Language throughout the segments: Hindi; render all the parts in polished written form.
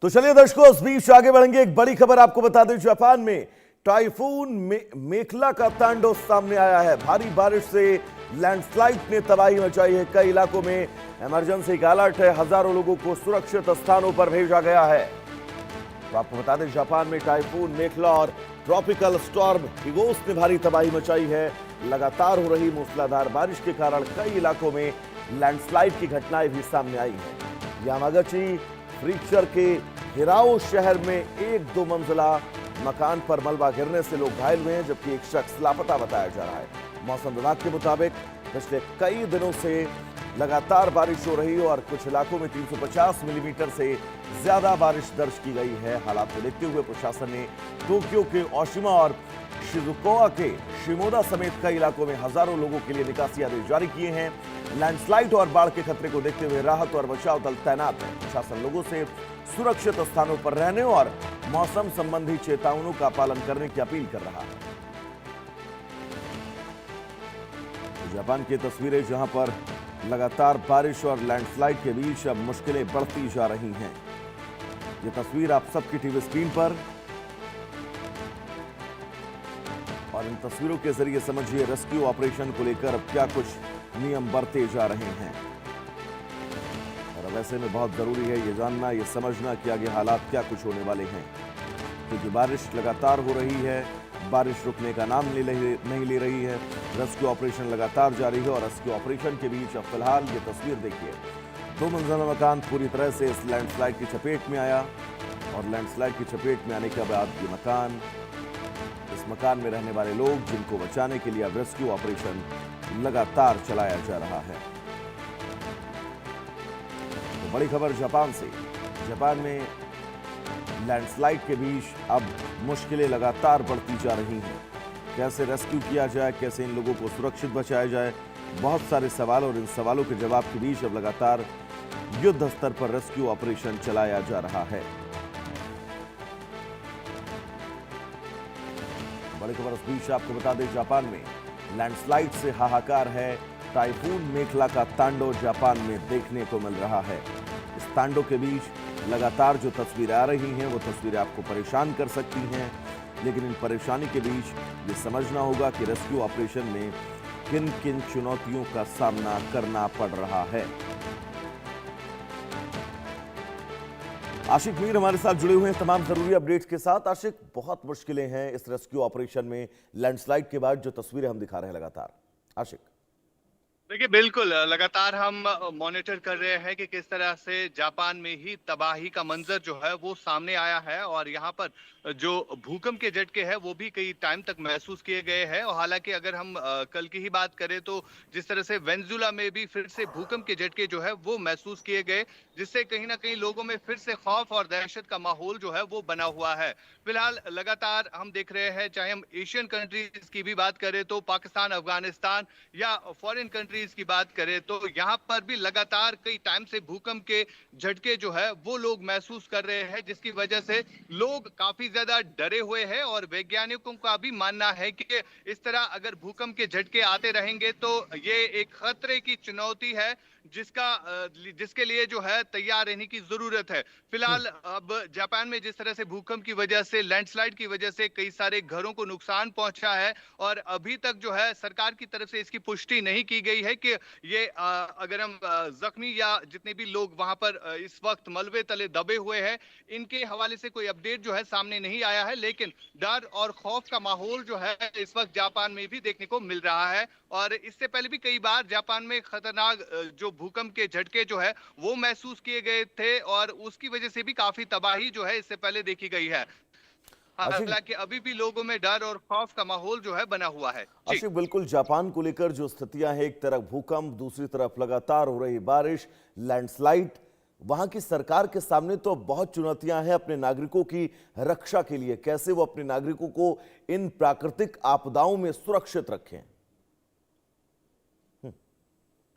तो चलिए दर्शकों, इस बीच आगे बढ़ेंगे। एक बड़ी खबर आपको बता दें, जापान में टाइफून मेखला का तांडव सामने आया है। भारी बारिश से लैंडस्लाइड ने तबाही मचाई है। कई इलाकों में इमरजेंसी का अलर्ट है। हजारों लोगों को सुरक्षित स्थानों पर भेजा गया है। तो आपको बता दें, जापान में टाइफून मेखला और ट्रॉपिकल स्टॉर्म हिगोस ने भारी तबाही मचाई है। लगातार हो रही मूसलाधार बारिश के कारण कई इलाकों में लैंडस्लाइड की घटनाएं भी सामने आई हैं। यामागुची प्रीफेक्चर के हिराओ शहर में एक दो मंजिला मकान पर मलबा गिरने से लोग घायल हुए हैं, जबकि एक शख्स लापता बताया जा रहा है। मौसम विभाग के मुताबिक पिछले कई दिनों से लगातार बारिश हो रही है और कुछ इलाकों में 350 मिलीमीटर से ज्यादा बारिश दर्ज की गई है। हालात को देखते हुए प्रशासन ने टोक्यो के ओशिमा और शिजुकोआ के शिमोदा समेत कई इलाकों में हजारों लोगों के लिए निकासी आदेश जारी किए हैं। लैंडस्लाइड और बाढ़ के खतरे को देखते हुए राहत और बचाव दल तैनात है। प्रशासन लोगों से सुरक्षित स्थानों पर रहने और मौसम संबंधी चेतावनियों का पालन करने की अपील कर रहा है। जापान की तस्वीरें, जहां पर लगातार बारिश और लैंडस्लाइड के बीच अब मुश्किलें बढ़ती जा रही हैं। ये तस्वीर आप सबकी टीवी स्क्रीन पर, और इन तस्वीरों के जरिए समझिए रेस्क्यू ऑपरेशन को लेकर अब क्या कुछ नियम बरते जा रहे हैं। और अब ऐसे में बहुत जरूरी है ये जानना, ये समझना कि आगे हालात क्या कुछ होने वाले हैं, क्योंकि बारिश लगातार हो रही है। बारिश रुकने का नाम नहीं ले रही है। रेस्क्यू ऑपरेशन लगातार जारी है और रेस्क्यू ऑपरेशन के बीच अब फिलहाल ये तस्वीर देखिए। दो मंजिला मकान पूरी तरह से इस लैंडस्लाइड की चपेट में आया और लैंडस्लाइड की चपेट में आने के बाद ये मकान, इस मकान में रहने वाले लोग, जिनको बचाने के लिए अब रेस्क्यू ऑपरेशन लगातार चलाया जा रहा है। तो बड़ी खबर जापान से। जापान में लैंडस्लाइड के बीच अब मुश्किलें लगातार बढ़ती जा रही हैं। कैसे रेस्क्यू किया जाए, कैसे इन लोगों को सुरक्षित बचाया जाए, बहुत सारे सवाल, और इन सवालों के जवाब के बीच अब लगातार युद्ध स्तर पर रेस्क्यू ऑपरेशन चलाया जा रहा है। बड़ी खबर इस बीच आपको बता दें, जापान में लैंडस्लाइड से हाहाकार है। टाइफून मेखला का तांडव जापान में देखने को मिल रहा है। इस तांडव के बीच लगातार जो तस्वीरें आ रही हैं, वो तस्वीरें आपको परेशान कर सकती हैं, लेकिन इन परेशानी के बीच ये समझना होगा कि रेस्क्यू ऑपरेशन में किन किन चुनौतियों का सामना करना पड़ रहा है। आशिक मीर हमारे साथ जुड़े हुए हैं तमाम जरूरी अपडेट्स के साथ। आशिक, बहुत मुश्किलें हैं इस रेस्क्यू ऑपरेशन में लैंडस्लाइड के बाद जो तस्वीरें हम दिखा रहे हैं लगातार। आशिक, देखिए, बिल्कुल लगातार हम मॉनिटर कर रहे हैं कि किस तरह से जापान में ही तबाही का मंजर जो है वो सामने आया है, और यहाँ पर जो भूकंप के झटके हैं वो भी कई टाइम तक महसूस किए गए हैं। और हालांकि अगर हम कल की ही बात करें तो जिस तरह से वेनेजुएला में भी फिर से भूकंप के झटके जो है वो महसूस किए गए, जिससे कहीं ना कहीं लोगों में फिर से खौफ और दहशत का माहौल जो है वो बना हुआ है। फिलहाल लगातार हम देख रहे हैं, चाहे हम एशियन कंट्रीज की भी बात करें तो पाकिस्तान, अफगानिस्तान, या फॉरेन कंट्रीज की बात करें तो यहाँ पर भी लगातार कई टाइम से भूकंप के झटके जो है वो लोग महसूस कर रहे हैं, जिसकी वजह से लोग काफी ज्यादा डरे हुए हैं। और वैज्ञानिकों का भी मानना है कि इस तरह अगर भूकंप के झटके आते रहेंगे तो ये एक खतरे की चुनौती है, जिसके लिए जो है तैयार रहने की जरूरत है। फिलहाल अब जापान में जिस तरह से भूकंप की वजह से, लैंडस्लाइड की वजह से कई सारे घरों को नुकसान पहुंचा है, और अभी तक जो है सरकार की तरफ से इसकी पुष्टि नहीं की गई है कि ये अगर हम जख्मी या जितने भी लोग वहां पर इस वक्त मलबे तले दबे हुए हैं, इनके हवाले से कोई अपडेट जो है सामने नहीं आया है। लेकिन डर और खौफ का माहौल जो है इस वक्त जापान में भी देखने को मिल रहा है। और इससे पहले भी कई बार जापान में खतरनाक जो भूकंप के झटके जो है वो महसूस किए गए थे, और उसकी वजह से भी काफी तबाही जो है इससे पहले देखी गई है। आशिक, हालांकि अभी भी लोगों में डर और खौफ का माहौल जो है बना हुआ है जी। आशिक, बिल्कुल जापान को लेकर जो स्थितियां हैं, एक तरफ भूकंप, दूसरी तरफ लगातार हो रही बारिश, लैंडस्लाइड, वहां की सरकार के सामने तो बहुत चुनौतियां हैं अपने नागरिकों की रक्षा के लिए। कैसे वो अपने नागरिकों को इन प्राकृतिक आपदाओं में सुरक्षित रखें?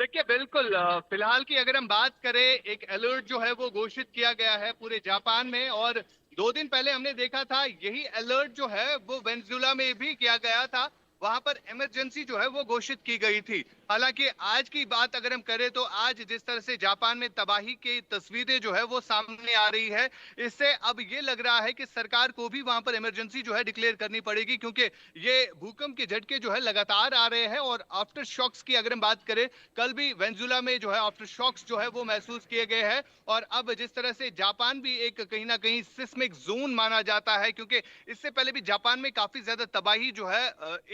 देखिए, बिल्कुल फिलहाल की अगर हम बात करें, एक अलर्ट जो है वो घोषित किया गया है पूरे जापान में, और 2 दिन पहले हमने देखा था यही अलर्ट जो है वो वेनेजुएला में भी किया गया था। वहां पर इमरजेंसी जो है वो घोषित की गई थी। हालांकि आज की बात अगर हम करें तो आज जिस तरह से जापान में तबाही की तस्वीरें जो है वो सामने आ रही है, इससे अब ये लग रहा है कि सरकार को भी वहां पर इमरजेंसी जो है डिक्लेयर करनी पड़ेगी, क्योंकि ये भूकंप के झटके जो है लगातार आ रहे हैं। और आफ्टर शॉक्स की अगर हम बात करें, कल भी वेनेजुएला में जो है आफ्टर शॉक्स जो है वो महसूस किए गए हैं। और अब जिस तरह से जापान भी एक कहीं ना कहीं सिस्मिक जोन माना जाता है, क्योंकि इससे पहले भी जापान में काफी ज्यादा तबाही जो है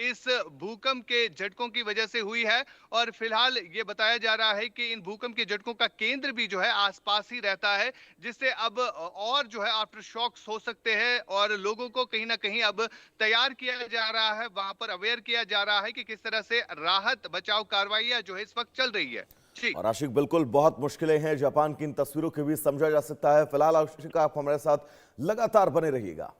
इस भूकंप के झटकों की वजह से हुई है। और फिलहाल ये बताया जा रहा है कि इन भूकंप के झटकों का केंद्र भी जो है आसपास ही रहता है, जिससे अब और जो है आफ्टर शॉक्स हो सकते हैं। और लोगों को कहीं ना कहीं अब तैयार किया जा रहा है, वहां पर अवेयर किया जा रहा है कि किस तरह से राहत बचाव कार्रवाइयां जो है इस वक्त चल रही है। जी और आशिक, बिल्कुल बहुत मुश्किलें हैं जापान की इन तस्वीरों के बीच, समझा जा सकता है। फिलहाल आशिक, आप हमारे साथ लगातार बने रहिएगा।